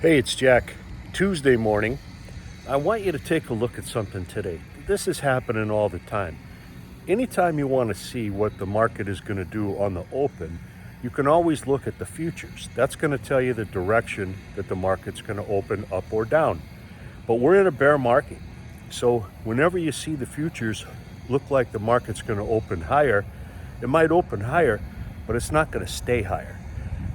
Hey, it's Jack. Tuesday morning. I want you to take a look at something today. This is happening all the time. Anytime you want to see what the market is going to do on the open, you can always look at the futures. That's going to tell you the direction that the market's going to open up or down. But we're in a bear market. So whenever you see the futures look like the market's going to open higher, it might open higher, but it's not going to stay higher.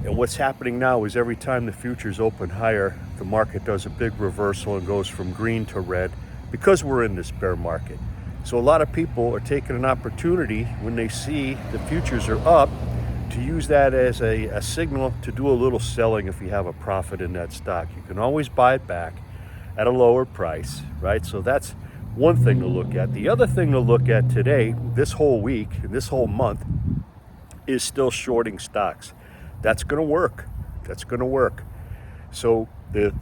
And what's happening now is every time the futures open higher, the market does a big reversal and goes from green to red because we're in this bear market. So a lot of people are taking an opportunity when they see the futures are up to use that as a signal to do a little selling if you have a profit in that stock. You can always buy it back at a lower price, right? So that's one thing to look at. The other thing to look at today, this whole week, and this whole month, is still shorting stocks. That's going to work. That's going to work. So the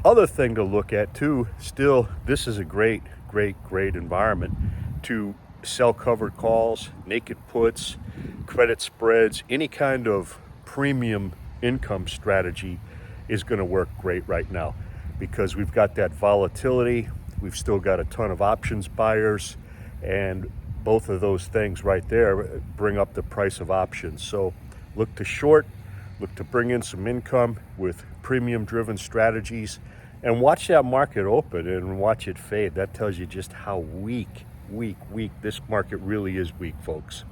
other thing to look at too, still, this is a great environment to sell covered calls, naked puts, credit spreads, any kind of premium income strategy is going to work great right now because we've got that volatility. We've still got a ton of options buyers, and both of those things right there bring up the price of options. So look to short, look to bring in some income with premium driven strategies, and watch that market open and watch it fade. That tells you just how weak this market really is weak, folks.